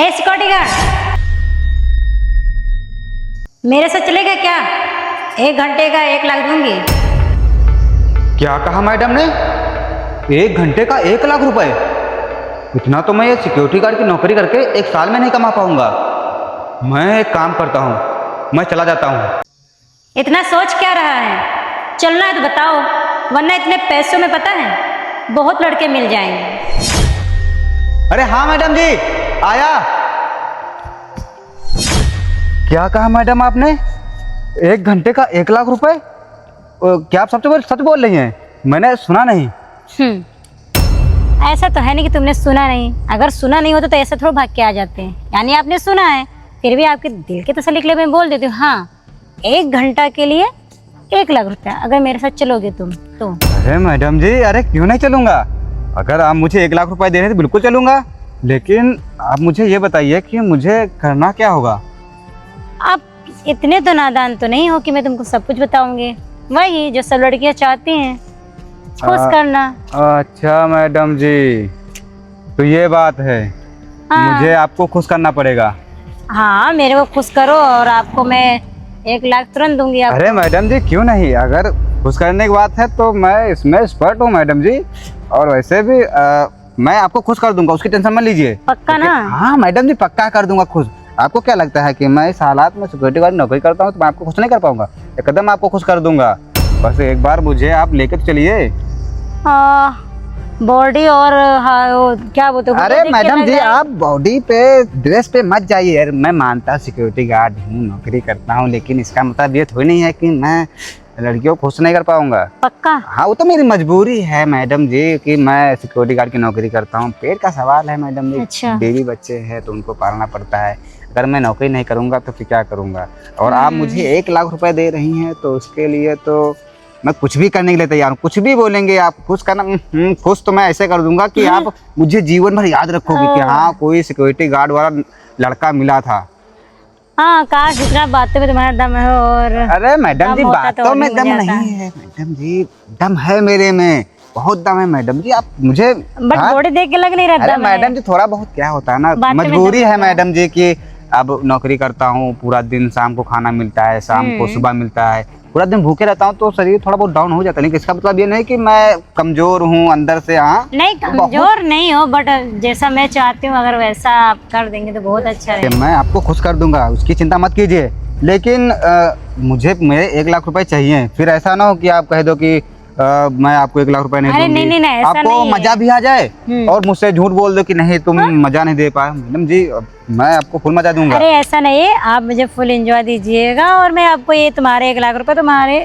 ए security guard, मेरे साथ चलेगा क्या? 1 घंटे का 1 लाख दूंगी। क्या कहा मैडम ने? 1 घंटे का 1 लाख रुपए? इतना तो मैं ये सिक्योरिटी गार्ड की नौकरी करके 1 साल में नहीं कमा पाऊंगा। मैं एक काम करता हूँ, मैं चला जाता हूँ। इतना सोच क्या रहा है? चलना है तो बताओ, वरना इतने पैसों में पता है बहुत लड़के मिल जाएंगे। अरे हाँ मैडम जी, आया। क्या कहा मैडम आपने? 1 घंटे का 1 लाख रुपए? क्या आप सच बोल रही हैं? मैंने सुना नहीं। ऐसा तो है नहीं कि तुमने सुना नहीं। अगर सुना नहीं होता तो ऐसे थोड़ा भाग के आ जाते हैं। यानी आपने सुना है, फिर भी आपके दिल के तसल्ली के लिए मैं बोल देती हूँ। हाँ, 1 घंटा के लिए 1 लाख रुपया, अगर मेरे साथ चलोगे तुम तो। अरे मैडम जी, अरे क्यों नहीं चलूंगा? अगर आप मुझे 1 लाख रुपए दे रहे हैं तो बिल्कुल चलूंगा। लेकिन आप मुझे ये बताइए कि मुझे करना क्या होगा? आप इतने तो नादान तो नहीं हो कि मैं तुमको सब कुछ बताऊंगी। वही जो सब लड़कियां चाहती हैं, खुश करना। अच्छा मैडम जी, तो ये बात है। हाँ। मुझे आपको खुश करना पड़ेगा। हाँ, मेरे को खुश करो और आपको मैं 1 लाख तुरंत दूंगी। आप अरे मैडम जी, क्यों नहीं? अगर खुश करने की बात है तो मैं इसमें एक्सपर्ट हूँ मैडम जी। और वैसे भी मैं आपको खुश कर दूंगा, उसकी टेंशन मत लीजिए। पक्का ना? हाँ मैडम जी, पक्का कर दूंगा खुश। आपको क्या लगता है कि मैं इस हालात में सिक्योरिटी गार्ड नौकरी करता हूँ तो मैं आपको खुश नहीं कर पाऊंगा? एकदम आपको खुश कर दूंगा। बस एक बार मुझे आप लेके तो चलिए। बॉडी और हाँ, वो क्या बोलते हो? अरे मैडम जी, आप बॉडी पे ड्रेस पे मत जाइए यार। मैं मानता सिक्योरिटी गार्ड हूँ, नौकरी करता हूँ, लेकिन इसका मतलब ये थोड़ी नहीं है कि मैं लड़कियों को खुश नहीं कर पाऊंगा। पक्का? हाँ, वो तो मेरी मजबूरी है मैडम जी कि मैं सिक्योरिटी गार्ड की नौकरी करता हूँ। पेट का सवाल है मैडम जी। अच्छा। बेबी बच्चे हैं तो उनको पालना पड़ता है। अगर मैं नौकरी नहीं करूँगा तो फिर क्या करूँगा? और आप मुझे 1 लाख रुपए दे रही हैं तो उसके लिए तो मैं कुछ भी करने के लिए तैयार हूँ। कुछ भी बोलेंगे आप, खुश करना। खुश तो मैं ऐसे कर दूंगा कि आप मुझे जीवन भर याद रखोगे कि हाँ, कोई सिक्योरिटी गार्ड वाला लड़का मिला था। हाँ, काश जितना बातों में तुम्हारा दम है। और अरे मैडम जी, दम होता तो बातों और में भी दम मजा आता। नहीं है मैडम जी। दम है मेरे में, बहुत दम है मैडम जी। आप मुझे बट हाँ? बॉडी देख के लग नहीं रहा अरे दम है। मैडम जी, थोड़ा बहुत क्या होता है ना, बातों में मजबूरी दम है होता है। मैडम जी कि अब नौकरी करता हूँ पूरा दिन, शाम को खाना मिलता है, शाम को सुबह मिलता है, पूरा दिन भूखे रहता हूँ तो शरीर थोड़ा बहुत डाउन हो जाता है। लेकिन इसका मतलब ये नहीं कि मैं कमजोर हूँ अंदर से। हाँ, नहीं, कमजोर नहीं हो, बट जैसा मैं चाहती हूँ अगर वैसा आप कर देंगे तो बहुत अच्छा है। मैं आपको खुश कर दूंगा, उसकी चिंता मत कीजिए। लेकिन मुझे मेरे 1 लाख रुपए चाहिए। फिर ऐसा ना हो कि आप कह दो कि मैं आपको 1 लाख रुपए नहीं अरे दूंगी। नहीं, ऐसा आपको नहीं है। मजा भी आ जाए और मुझसे झूठ बोल दो कि नहीं तुम मजा नहीं दे पाए। मैडम जी, मैं आपको फुल मजा दूंगा। अरे ऐसा नहीं है, आप मुझे फुल एंजॉय दीजिएगा और मैं आपको ये तुम्हारे 1 लाख रुपए तुम्हारे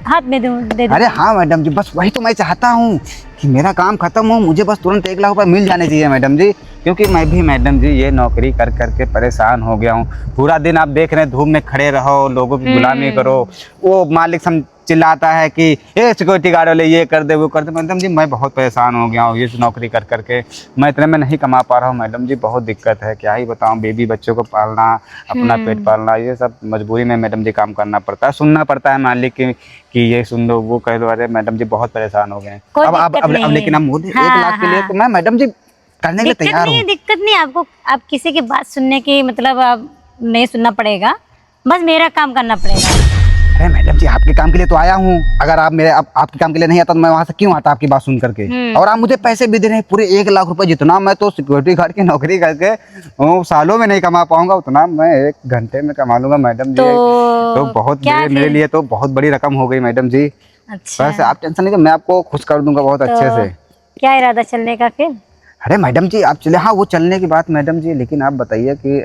हाथ में दे दूँ। अरे हाँ मैडम जी, बस वही तो मैं चाहता हूँ कि मेरा काम खत्म हो, मुझे बस तुरंत 1 लाख रुपए मिल जाने चाहिए मैडम जी। क्योंकि मैं भी मैडम जी ये नौकरी कर करके परेशान हो गया हूँ। पूरा दिन आप देख रहे हैं, धूप में खड़े रहो, लोगों की गुलामी करो, वो मालिक चिल्लाता है कि ये सिक्योरिटी गार्ड वाले ये कर दे वो कर दे। मैडम जी, मैं बहुत परेशान हो गया हूँ ये नौकरी कर करके। मैं इतने में नहीं कमा पा रहा हूँ मैडम जी, बहुत दिक्कत है। क्या ही बताऊँ, बेबी बच्चों को पालना, अपना पेट पालना, ये सब मजबूरी में मैडम जी काम करना पड़ता है। सुनना पड़ता है मालिक कि ये सुन लो, वो कह दो। अरे मैडम जी, बहुत परेशान हो गए हैं। अब लेकिन हम बोले 1 लाख के लिए तो मैं मैडम जी करने के लिए तैयार हूँ। दिक्कत नहीं आपको। आप किसी की बात सुनने की मतलब आप नहीं सुनना पड़ेगा, बस मेरा काम करना पड़ेगा। अरे मैडम जी, आपके काम के लिए तो आया हूँ। अगर आप मेरे आपके काम के लिए नहीं आता तो मैं वहाँ से क्यों आता आपकी बात सुन करके? और आप मुझे पैसे भी दे रहे हैं पूरे 1 लाख रुपए, जितना मैं तो सिक्योरिटी गार्ड की नौकरी करके सालों में नहीं कमा पाऊंगा उतना मैं 1 घंटे में कमा लूंगा मैडम जी। तो बहुत मेरे लिए तो बहुत बड़ी रकम हो गई मैडम जी। अच्छा, बस आप टेंशन नहीं लीजिए, मैं आपको खुश कर दूंगा बहुत अच्छे से। क्या इरादा चलने का फिर? अरे मैडम जी, आप चले। हाँ, वो चलने की बात मैडम जी, लेकिन आप बताइए कि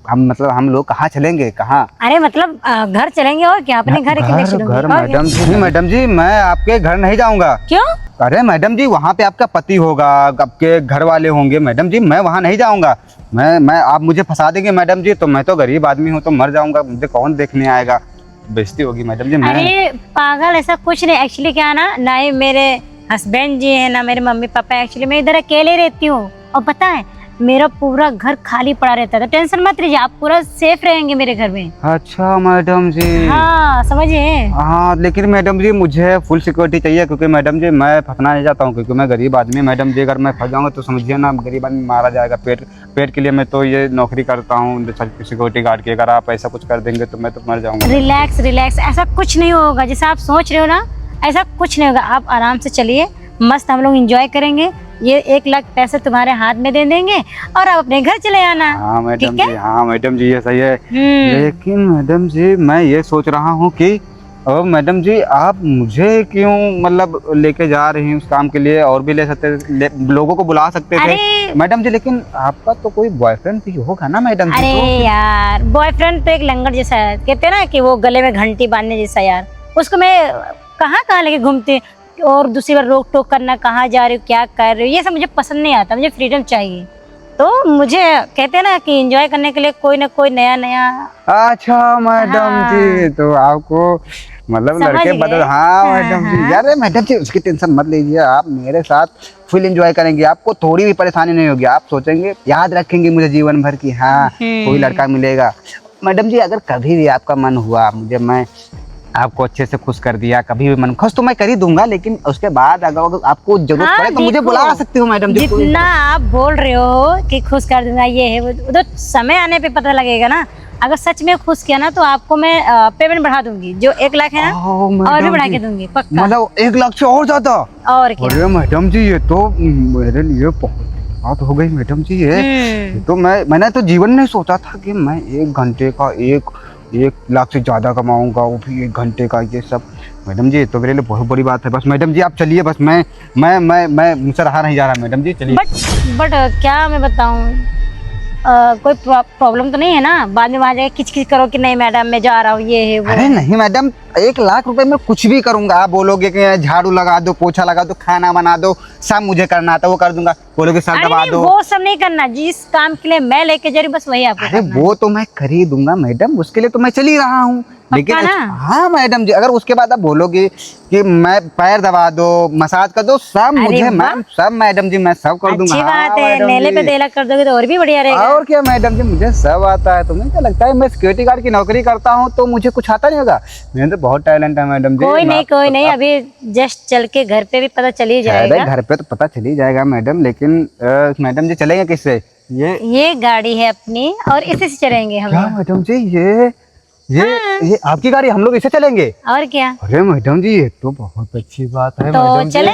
हम लोग कहाँ चलेंगे, कहाँ? अरे मतलब घर चलेंगे और क्या? अपने घर की घर मैडम जी, मैडम जी मैं आपके घर नहीं जाऊंगा। क्यों? अरे मैडम जी, वहाँ पे आपका पति होगा, आपके घर वाले होंगे मैडम जी, मैं वहाँ नहीं जाऊंगा। मैं आप मुझे फंसा देंगे मैडम जी तो मैं तो गरीब आदमी हूँ, तो मर जाऊंगा, मुझे कौन देखने आएगा? बेइज्जती होगी मैडम जी। अरे पागल, ऐसा कुछ नहीं। एक्चुअली क्या ना ही मेरे हस्बैंड जी है ना मेरे मम्मी पापा। एक्चुअली मैं इधर अकेले रहती हूँ और पता है मेरा पूरा घर खाली पड़ा रहता था। टेंशन मत लीजिए, आप पूरा सेफ रहेंगे मेरे घर में। अच्छा मैडम जी। हाँ समझिए। हाँ लेकिन मैडम जी मुझे फुल सिक्योरिटी चाहिए, क्योंकि मैडम जी मैं फंसना नहीं चाहता हूँ, क्योंकि मैं गरीब आदमी। मैडम जी अगर मैं फंस जाऊँगा तो समझिए ना, गरीब आदमी मारा जाएगा। पेट के लिए मैं तो ये नौकरी करता हूँ सिक्योरिटी गार्ड की। अगर आप ऐसा कुछ कर देंगे तो मैं तो मर जाऊँगा। रिलैक्स रिलैक्स, ऐसा कुछ नहीं होगा जैसा आप सोच रहे हो ना, ऐसा कुछ नहीं होगा। आप आराम से चलिए, मस्त हम लोग एंजॉय करेंगे। ये 1 लाख पैसे तुम्हारे हाथ में दे देंगे और आप अपने घर चले आना। हाँ मैडम ठीक है? जी, हाँ मैडम जी ये सही है। लेकिन मैडम जी मैं ये सोच रहा हूँ कि अब मैडम जी आप मुझे क्यों मतलब लेके जा रही हैं उस काम के लिए? और भी ले सकते थे, लोगों को बुला सकते थे मैडम जी। लेकिन आपका तो कोई बॉयफ्रेंड भी होगा ना मैडम जी? अरे तो यार, बॉयफ्रेंड तो एक लंगड़ जैसा है, कहते हैं ना कि वो गले में घंटी बांधने जैसा। यार उसको मैं कहाँ कहाँ लेके घूमती, और दूसरी बार रोक टोक करना, कहाँ जा रही हो, क्या कर रही हो, ये सब मुझे पसंद नहीं आता। मुझे फ्रीडम चाहिए। तो मुझे कहते हैं ना कि एंजॉय करने के लिए कोई ना कोई नया नया। अच्छा मैडम जी, तो आपको मतलब लड़के बदल। हाँ मैडम जी, यार मैडम जी उसकी टेंशन मत लीजिए, आप मेरे साथ फुल एंजॉय करेंगे। आपको थोड़ी भी परेशानी नहीं होगी। आप सोचेंगे, याद रखेंगे मुझे जीवन भर की, हाँ कोई लड़का मिलेगा। मैडम जी अगर कभी भी आपका मन हुआ मुझे, मैं आपको अच्छे से खुश कर दिया, कभी भी मन खुश तो मैं कर ही दूंगा, लेकिन उसके बाद अगर आपको जरूरत पड़े तो मुझे बुला सकती हो मैडम जी। जितना आप बोल रहे हो कि खुश कर दूंगा, ये है वो तो समय आने पे पता लगेगा ना। अगर सच में खुश किया ना तो आपको मैं पेमेंट बढ़ा दूंगी, जो 1 लाख है ना और भी बढ़ा के दूंगी पक्का। मतलब 1 लाख से और ज्यादा? और क्या। अरे मैडम जी ये तो मेरे लिए बहुत बात हो गई मैडम जी। ये तो मैंने तो जीवन में सोचा था कि मैं 1 घंटे का 1 लाख से ज्यादा कमाऊंगा, वो भी 1 घंटे का। ये सब मैडम जी तो मेरे लिए बहुत बड़ी बात है। बस मैडम जी आप चलिए, बस मैं मुझसे रहा नहीं जा रहा मैडम जी, चलिए। बट क्या मैं बताऊं, कोई प्रॉब्लम तो नहीं है ना? बाद में वहाँ जाके किच करो कि नहीं मैडम मैं जा रहा हूँ, ये है वो। अरे नहीं मैडम, 1 लाख रुपए में कुछ भी करूंगा। आप बोलोगे कि झाड़ू लगा दो, पोछा लगा दो, खाना बना दो, सब मुझे करना आता वो कर दूंगा। बोलोगे सर दबा दो, वो सब नहीं करना। जिस काम के लिए मैं लेके जा रही हूँ बस वही आपको अरे वो तो मैं कर ही दूंगा मैडम, उसके लिए तो मैं चल ही रहा हूँ। लेकिन हाँ मैडम जी, अगर उसके बाद आप बोलोगे कि मैं पैर दबा दो, मसाज कर दो, सब मुझे मैम, सब मैडम जी मैं सब कर दूंगा। अच्छी बात है, नेले पे देला कर दोगे तो और भी बढ़िया रहेगा। और क्या मैडम जी, मुझे सब आता है। तुम्हें क्या लगता है मैं सिक्योरिटी गार्ड की नौकरी करता हूँ तो मुझे कुछ आता नहीं होगा? मेरे तो बहुत टैलेंट है मैडम जी। कोई नहीं, अभी जस्ट चल के घर पे भी पता चल ही जाएगा। घर पे तो पता चल ही जाएगा मैडम, लेकिन मैडम जी चलेंगे किससे? ये गाड़ी है अपनी और इसी से चलेंगे हम। क्या मैडम जी ये आपकी गाड़ी, हम लोग इसे चलेंगे? और क्या। अरे मैडम जी ये तो बहुत अच्छी बात है। तो मैडम चले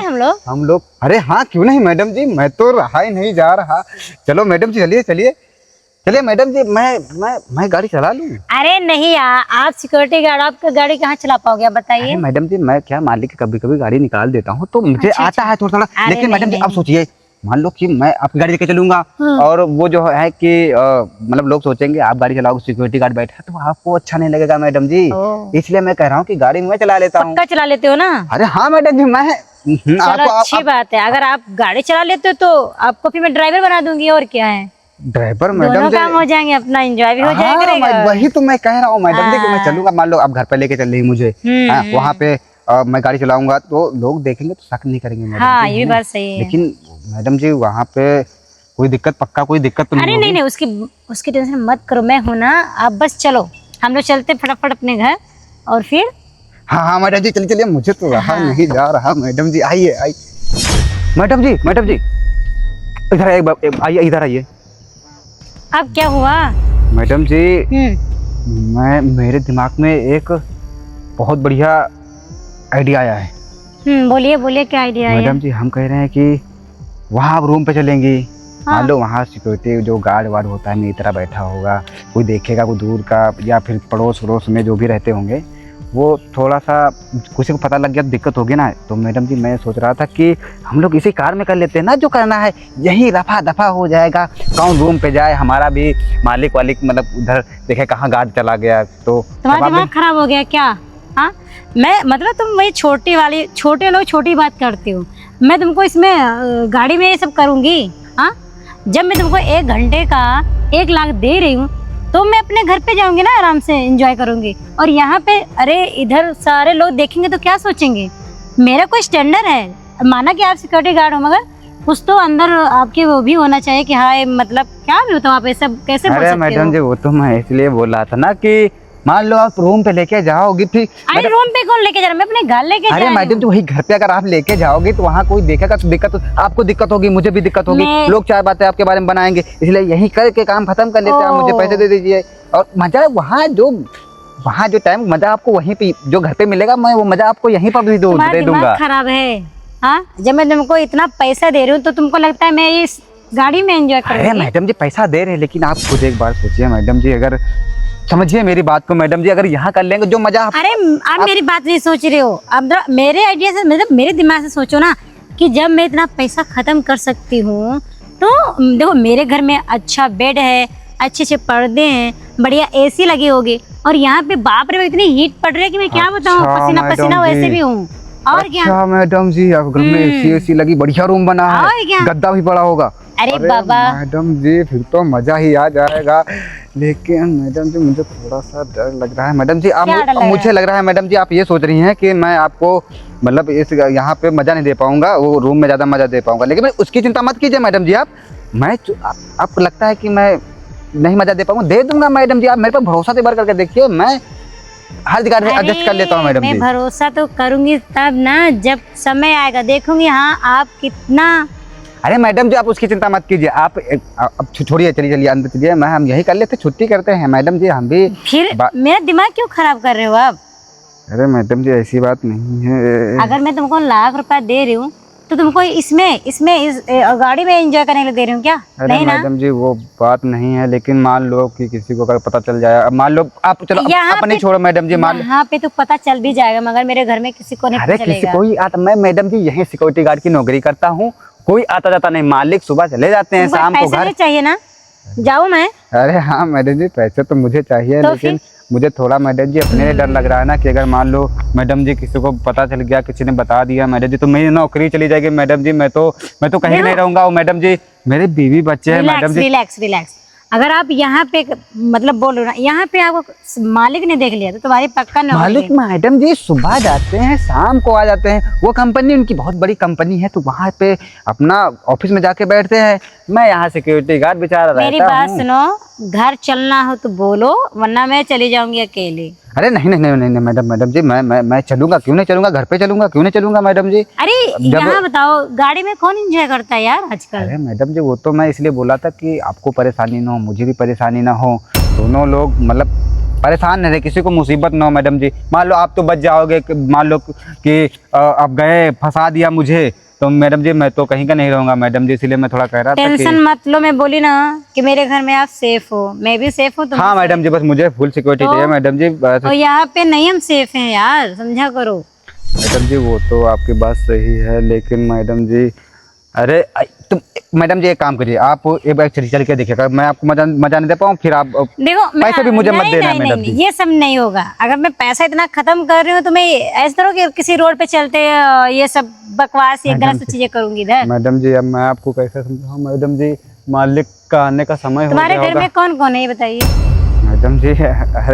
हम लोग। अरे हाँ क्यों नहीं मैडम जी, मैं तो रहा ही नहीं जा रहा। चलो मैडम जी चलिए मैडम जी, मैं गाड़ी चला लूँ? अरे नहीं यार, आप सिक्योरिटी गार्ड, आप गाड़ी कहाँ चला पाओगे आप बताइए। मैडम जी मैं क्या मालिक कभी कभी गाड़ी निकाल देता हूँ तो मुझे आता है थोड़ा। लेकिन मैडम जी अब सोचिए, मान लो कि मैं आपकी गाड़ी लेके चलूंगा और वो जो है कि मतलब लोग सोचेंगे आप गाड़ी चलाओगे, सिक्योरिटी गार्ड बैठा, तो आपको अच्छा नहीं लगेगा मैडम जी। इसलिए मैं कह रहा हूँ कि गाड़ी मैं चला लेता हूँ। पक्का चला लेते हो ना? अरे हाँ मैडम जी मैं अच्छी बात है। अगर आप गाड़ी चला लेते हो तो आपको फिर मैं ड्राइवर बना दूंगी, और क्या है। ड्राइवर मैडम दोनों काम हो जाएंगे, अपना एंजॉय भी हो जाएगा। वही तो मैं कह रहा हूँ मैडम जी कि मैं चलूंगा। मान लो आप घर पे लेके चल रही मुझे, वहाँ पे मैं गाड़ी चलाऊंगा तो लोग देखेंगे तो शक नहीं करेंगे मैडम। हाँ ये भी बात सही है। लेकिन मैडम जी वहाँ पे कोई दिक्कत कोई दिक्कत तो नहीं? अरे नहीं, उसकी टेंशन मत करो, मैं हूँ ना। आप बस चलो, हम लोग चलते फटाफट अपने घर और फिर। हाँ मैडम जी चलिए, मुझे तो रहा नहीं जा रहा मैडम जी। आइए मैडम जी इधर आइए, इधर आइए। अब क्या हुआ मैडम जी? मेरे दिमाग में एक बहुत बढ़िया आइडिया आया है। बोलिए क्या आइडिया है? मैडम जी हम कह रहे हैं कि वहाँ आप रूम पे चलेंगी। मान लो वहाँ सिक्योरिटी जो गार्ड वार्ड होता है मेरी तरह बैठा होगा, कोई देखेगा, कोई दूर का या फिर पड़ोस में जो भी रहते होंगे, वो थोड़ा सा किसी को पता लग गया तो दिक्कत होगी ना। तो मैडम जी मैं सोच रहा था कि हम लोग इसी कार में कर लेते हैं ना, जो करना है यही रफा दफा हो जाएगा। कौन रूम पे जाए, हमारा भी मालिक मतलब उधर देखे कहाँ गार्ड चला गया। तो तुम्हारा दिमाग खराब हो गया क्या? हाँ मैं मतलब तुम वही छोटे लोग छोटी बात करते हो। मैं तुमको इसमें गाड़ी में ये सब करूँगी? हाँ जब मैं तुमको 1 घंटे का 1 लाख दे रही हूँ तो मैं अपने घर पे जाऊंगी ना, आराम से एंजॉय करूंगी। और यहाँ पे अरे इधर सारे लोग देखेंगे तो क्या सोचेंगे? मेरा कोई स्टैंडर्ड है, माना कि आप सिक्योरिटी गार्ड हो, मगर कुछ तो अंदर आपके वो भी होना चाहिए कि हाँ मतलब क्या भी होता आप ऐसा कैसे बोल अरे सकते मैडम हो? जी वो तो मैं इसलिए बोल रहा था ना कि मान लो आप रूम पे लेके जाओगी फिर अरे रूम पे कौन लेके जा रहा है? मैं अपने घर लेके जा अरे रही मैडम हूँ। जी वही घर पे अगर आप लेके जाओगे तो वहाँ कोई देखेगा तो दिक्कत, आपको दिक्कत होगी, मुझे भी दिक्कत होगी, मैं- लोग चार बातें आपके बारे में बनाएंगे, इसलिए यही करके काम खत्म कर लेते हैं, आप मुझे पैसे दे दीजिए। और मजा वहाँ जो टाइम मजा आपको वहीं पे जो घर पे मिलेगा, मैं वो मजा आपको यहीं पर भी दे तुम्हारा दूंगा। दिमाग खराब है हाँ? जब मैं तुमको इतना पैसा दे रही हूँ तो तुमको लगता है मैं इस गाड़ी में एंजॉय अरे करूंगी? मैडम जी पैसा दे रहे हैं लेकिन आप खुद एक बार सोचिए मैडम जी, अगर समझिए मेरी बात को मैडम जी, अगर यहाँ कर लेंगे जो मजा अरे आप मेरी बात नहीं सोच रहे हो। अब मेरे आइडिया से मतलब मेरे दिमाग से सोचो ना कि जब मैं इतना पैसा खत्म कर सकती हूँ तो देखो मेरे घर में अच्छा बेड है, अच्छे अच्छे पर्दे हैं, बढ़िया एसी लगी होगी और यहाँ पे बाप रे इतनी हीट पड़ रही है कि मैं क्या बताऊँ, अच्छा, पसीना मैडम पसीना वैसे जी। भी हूँ। और क्या अच्छा मैडम जी, अब घर में एसी लगी, बढ़िया रूम बना और है, क्या? गद्दा भी बड़ा होगा। अरे बाबा मैडम जी फिर तो मजा ही आ जाएगा, लेकिन मैडम जी मुझे थोड़ा सा डर लग रहा है। मैडम जी आप क्या डर लग रहा मुझे लग रहा है मैडम जी आप ये सोच रही हैं कि मैं आपको मतलब इस यहाँ पे मजा नहीं दे पाऊंगा, वो रूम में ज्यादा मजा दे पाऊंगा, लेकिन मैं उसकी चिंता मत कीजिए मैडम जी। आपको लगता है कि मैं नहीं मजा दे पाऊंगा, दे दूंगा मैडम जी, आप मेरे पर भरोसा से करके देखिए, मैं हर जगह से एडजस्ट कर लेता हूँ मैडम मैं जी। भरोसा तो करूंगी तब ना जब समय आएगा, देखूंगी हाँ आप कितना। अरे मैडम जी आप उसकी चिंता मत कीजिए, आप अब छोड़िए, चलिए अंदर चलिए, मैं हम यही कर लेते, छुट्टी करते हैं मैडम जी हम भी। फिर मेरा दिमाग क्यों खराब कर रहे हो आप? अरे मैडम जी ऐसी बात नहीं है। अगर मैं तुमको लाख रुपए दे रही हूँ तो तुमको इसमें इस गाड़ी में एंजॉय करने के लिए दे रही हूँ क्या? अरे नहीं ना? मैडम जी वो बात नहीं है, लेकिन मान लो कि किसी को अगर पता चल जाए, अब मान लो आप चलो अपने छोड़ो मैडम जी, मान लो यहाँ पे तो पता चल भी जाएगा मगर मेरे घर में किसी को नहीं अरे पता किसी चलेगा। कोई आता, मैं मैडम जी यही सिक्योरिटी गार्ड की नौकरी करता हूँ, कोई आता जाता नहीं, मालिक सुबह चले जाते हैं, तुमको शाम को पैसे घर। नहीं चाहिए ना? जाऊँ मैं? अरे हाँ मैडम जी पैसे तो मुझे चाहिए, तो लेकिन मुझे थोड़ा मैडम जी अपने लिए डर लग रहा है ना कि अगर मान लो मैडम जी किसी को पता चल गया, किसी ने बता दिया मैडम जी, तो मेरी नौकरी चली जाएगी मैडम जी, मैं तो कहीं नहीं रहूंगा। और मैडम जी मेरे बीवी बच्चे हैं मैडम जी। रिलैक्स। अगर आप यहाँ पे मतलब बोलो ना, यहाँ पे आपको मालिक ने देख लिया तो तुम्हारी पक्का नौकरी मालिक है। मैडम जी सुबह जाते हैं शाम को आ जाते हैं, वो कंपनी उनकी बहुत बड़ी कंपनी है, तो वहाँ पे अपना ऑफिस में जाके बैठते हैं, मैं यहाँ सिक्योरिटी गार्ड बेचारा मेरी रहता बात हूँ। सुनो, घर चलना हो तो बोलो वरना मैं चली जाऊंगी अकेले। अरे नहीं नहीं नहीं नहीं मैडम जी, मैं चलूंगा, क्यों नहीं चलूंगा, घर पे चलूंगा, क्यों नहीं चलूंगा मैडम जी। अरे यहाँ बताओ गाड़ी में कौन एंजॉय करता है यार आजकल? अरे मैडम जी वो तो मैं इसलिए बोला था कि आपको परेशानी ना हो, मुझे भी परेशानी ना हो, दोनों लोग मतलब परेशान नहीं रहे, किसी को मुसीबत ना हो मैडम जी। मान लो आप तो बच जाओगे, मान लो कि आप गए फंसा दिया मुझे, तो मैडम जी मैं तो कहीं का नहीं रहूंगा मैडम जी, इसलिए मैं थोड़ा कह रहा था कि टेंशन मत लो, मैं बोली ना कि मेरे घर में आप सेफ हो, मैं भी सेफ हूँ तुम। हाँ मैडम जी बस मुझे फुल सिक्योरिटी चाहिए मैडम जी। और यहाँ पे नहीं हम सेफ हैं यार, समझा करो। मैडम जी वो तो आपकी बात सही है, लेकिन मैडम जी अरे तुम मैडम जी एक काम करिए, आप एक बार चल के देखिएगा, मैं आपको मजा नहीं दे पाऊँ, फिर आप देखो पैसे भी मुझे मत देना मैडम जी। ये सब नहीं होगा। अगर मैं पैसा इतना खत्म कर रही हूँ तो मैं ऐसा करो कि किसी रोड पे चलते ये सब बकवास ये गलत चीजें करूंगी इधर। मैडम जी अब मैं आपको कैसे समझाऊं मैडम जी, मालिक का आने का समय हो तुम्हारे गया घर होगा। में कौन कौन है ये बताइए? मैडम जी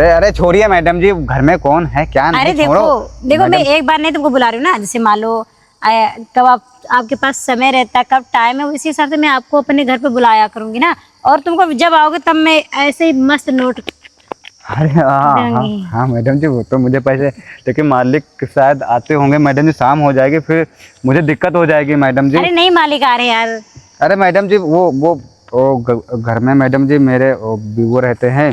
अरे छोड़िए मैडम जी, घर में कौन है क्या अरे नहीं, छोड़ो। देखो मैं एक बार नहीं तुमको बुला रही हूँ ना, जैसे मान लो कब आपके पास समय रहता है, कब टाइम है, उसी हिसाब से मैं आपको अपने घर पे बुलाया करूंगी ना, और तुमको जब आओगे तब मैं ऐसे ही मस्त नोट। अरे हाँ मैडम जी वो तो मुझे पैसे, लेकिन मालिक शायद आते होंगे मैडम जी, शाम हो जाएगी फिर मुझे दिक्कत हो जाएगी मैडम जी। अरे नहीं मालिक आ रहे यार। अरे मैडम जी वो घर में मैडम जी मेरे वो रहते हैं,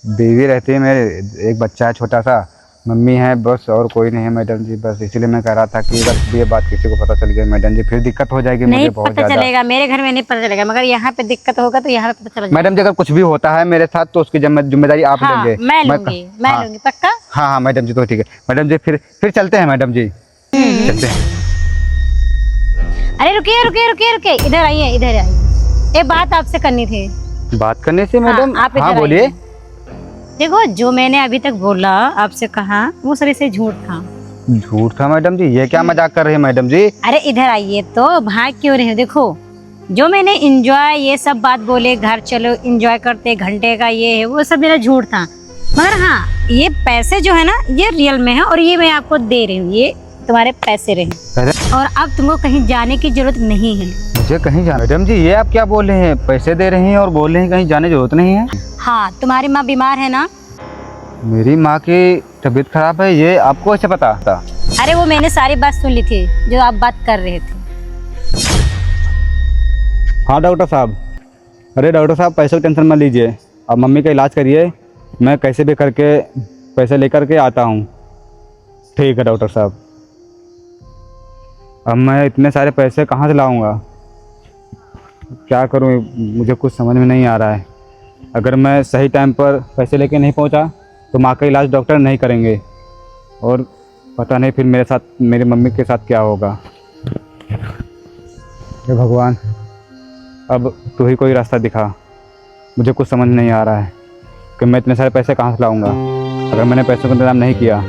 बीवी रहती है मेरे, एक बच्चा है छोटा सा, मम्मी है बस, और कोई नहीं है मैडम जी, बस इसलिए मैं कह रहा था कि अगर ये बात किसी को पता चल गई मैडम जी फिर दिक्कत हो जाएगी मुझे बहुत पता ज्यादा। चलेगा मेरे घर में नहीं पता चलेगा, मगर यहाँ पे दिक्कत होगा तो यहाँ पे पता चलेगा। मैडम जी अगर कुछ भी होता है मेरे साथ तो उसकी जिम्मेदारी आप लेंगे। मैं लूंगी पक्का। हाँ मैडम जी तो ठीक है मैडम जी, फिर चलते हैं मैडम जी, चलते हैं। अरे रुकिए, इधर आइए। एक बात आपसे करनी थी। बात करने से मैडम? आप हाँ बोलिए। देखो जो मैंने अभी तक बोला आपसे कहा वो सभी से झूठ था। झूठ था मैडम जी? ये क्या मजाक कर रही है मैडम जी? अरे इधर आइए, तो भाग क्यों रहे हो? देखो जो मैंने एंजॉय ये सब बात बोले, घर चलो एंजॉय करते घंटे का ये है वो सब मेरा झूठ था, मगर हाँ ये पैसे जो है ना ये रियल में है और ये मैं आपको दे रही हूँ, ये तुम्हारे पैसे रहे। और अब तुमको कहीं जाने की जरूरत नहीं है। मुझे कहीं जाना। मैडम जी ये आप क्या बोल रहे हैं, पैसे दे रही हैं और बोल रहे हैं कहीं जाने की जरूरत नहीं है। हाँ, तुम्हारी माँ बीमार है ना? मेरी माँ की तबीयत खराब है, ये आपको कैसे पता था? अरे वो मैंने सारी बात सुन ली थी जो आप बात कर रहे थे। हाँ डॉक्टर साहब। अरे डॉक्टर साहब पैसों की टेंशन मत लीजिए, अब मम्मी का इलाज करिए, मैं कैसे भी करके पैसे लेकर के आता हूँ। ठीक है डॉक्टर साहब। अब मैं इतने सारे पैसे कहाँ से लाऊंगा, क्या करूँ, मुझे कुछ समझ में नहीं आ रहा है। अगर मैं सही टाइम पर पैसे लेके नहीं पहुँचा तो माँ का इलाज डॉक्टर नहीं करेंगे और पता नहीं फिर मेरे साथ, मेरी मम्मी के साथ क्या होगा। हे भगवान, अब तू ही कोई रास्ता दिखा, मुझे कुछ समझ नहीं आ रहा है कि मैं इतने सारे पैसे कहाँ से लाऊंगा। अगर मैंने पैसों का इंतजाम नहीं किया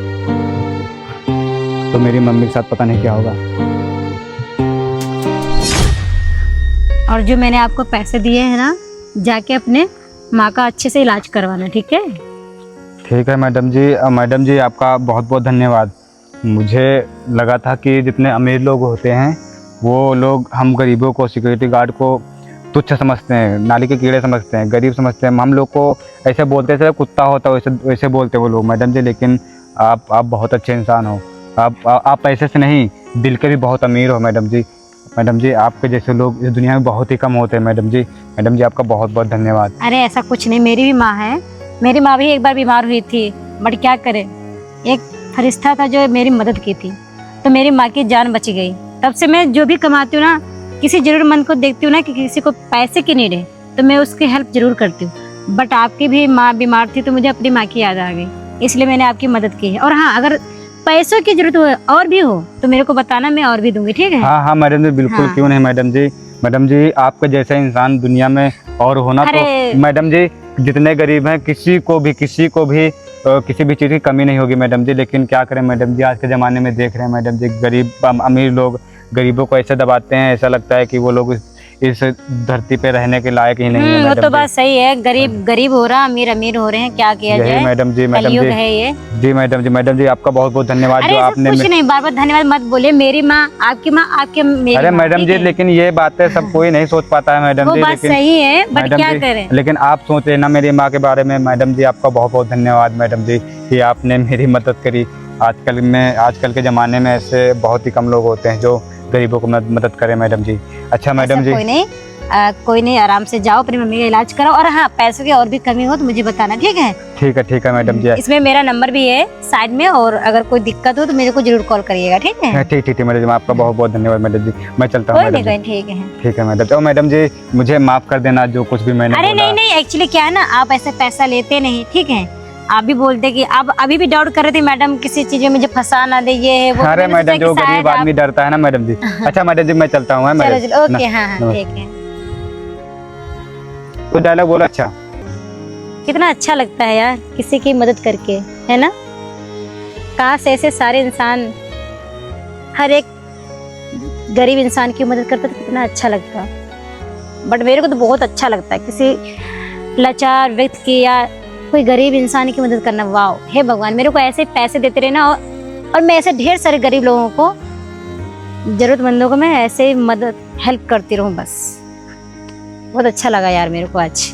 तो मेरी मम्मी के साथ पता नहीं क्या होगा। और जो मैंने आपको पैसे दिए हैं ना, जाके अपने माँ का अच्छे से इलाज करवाना, ठीक है? ठीक है मैडम जी। मैडम जी आपका बहुत बहुत धन्यवाद। मुझे लगा था कि जितने अमीर लोग होते हैं वो लोग हम गरीबों को, सिक्योरिटी गार्ड को तुच्छ समझते हैं, नाली के कीड़े समझते हैं, गरीब समझते हैं। हम लोग को ऐसे बोलते हैं, कुत्ता होता है वैसे वैसे बोलते वो लोग मैडम जी। लेकिन आप बहुत अच्छे इंसान हो। आप पैसे से नहीं, दिल के भी बहुत अमीर हो मैडम जी। मैडम जी आपके जैसे लोग इस दुनिया में बहुत ही कम होते हैं मैडम जी। मैडम जी आपका बहुत बहुत धन्यवाद। अरे ऐसा कुछ नहीं, मेरी भी माँ है। मेरी माँ भी एक बार बीमार हुई थी, बट क्या करे, एक फरिश्ता था जो मेरी मदद की थी, तो मेरी माँ की जान बच गई। तब से मैं जो भी कमाती हूँ ना, किसी जरूरतमंद को देखती हूँ ना कि किसी को पैसे की नीड है, तो मैं उसकी हेल्प जरूर करती हूँ। बट आपकी भी माँ बीमार थी तो मुझे अपनी माँ की याद आ गई, इसलिए मैंने आपकी मदद की है। और हाँ, अगर पैसों की जरूरत हो और भी हो तो मेरे को बताना, मैं और भी दूंगी, ठीक है? हाँ मैडम जी बिल्कुल। हाँ। क्यों नहीं मैडम जी। मैडम जी आपके जैसा इंसान दुनिया में और होना तो मैडम जी, जितने गरीब हैं किसी को भी किसी भी चीज़ की कमी नहीं होगी मैडम जी। लेकिन क्या करें मैडम जी, आज के ज़माने में देख रहे हैं मैडम जी, गरीब अमीर लोग गरीबों को ऐसे दबाते हैं, ऐसा लगता है कि वो लोग इस धरती पे रहने के लायक ही नहीं है वो मैडम तो जी। बात सही है, गरीब गरीब हो रहा, अमीर अमीर हो रहे हैं, क्या किया यही जाए, मैडम जी। कलयुग है ये। जी मैडम जी आपका बहुत बहुत धन्यवाद अरे जो ऐसा आपने कुछ नहीं, बार बार धन्यवाद मत बोलिए। मेरी माँ आपकी मेरी अरे माँ, मैडम ठीक जी है? लेकिन ये बातें सब कोई नहीं सोच पाता है मैडम वो जी। बात लेकिन सही है, बट मैडम क्या जी, करें। लेकिन आप सोचे ना मेरी माँ के बारे में मैडम जी। आपका बहुत बहुत धन्यवाद मैडम जी कि आपने मेरी मदद करी। आजकल के ज़माने में ऐसे बहुत ही कम लोग होते हैं जो गरीबों को मदद करें मैडम जी। अच्छा मैडम जी, कोई नहीं, आराम से जाओ, अपनी मम्मी का इलाज करो। और हाँ, पैसों की और भी कमी हो तो मुझे बताना, ठीक है? ठीक है मैडम जी। इसमें मेरा नंबर भी है साइड में, और अगर कोई दिक्कत हो तो मेरे को जरूर कॉल करिएगा, ठीक है? ठीक मैडम जी, आपका बहुत बहुत धन्यवाद मैडम जी। मैं चलता हूँ मैडम जी। ठीक है। ठीक है मैडम। तो मैडम जी मुझे माफ़ कर देना जो कुछ भी मैंने अरे बोला। नहीं, एक्चुअली क्या है ना, आप ऐसे पैसा लेते नहीं, ठीक है? आप भी बोलते कि आप अभी भी डाउट कर रहे थे मैडम किसी चीज में मुझे फंसा ना दे, ये है वो। अरे मैडम जो गरीब आदमी डरता है ना मैडम जी। अच्छा मैडम जी मैं चलता हूँ। चलो ओके, हाँ ठीक है। तो डायलॉग बोला। अच्छा, कितना अच्छा लगता है यार किसी की मदद करके, है ना? काश ऐसे सारे इंसान हर एक गरीब इंसान की मदद करता तो कितना अच्छा लगता। बट मेरे को तो बहुत अच्छा लगता है किसी लाचार व्यक्ति की या कोई गरीब इंसान की मदद करना। वाह, हे भगवान, मेरे को ऐसे पैसे देते रहना, और मैं ऐसे ढेर सारे गरीब लोगों को, जरूरतमंदों को मैं ऐसे मदद हेल्प करती रहूं बस। बहुत अच्छा लगा यार मेरे को आज।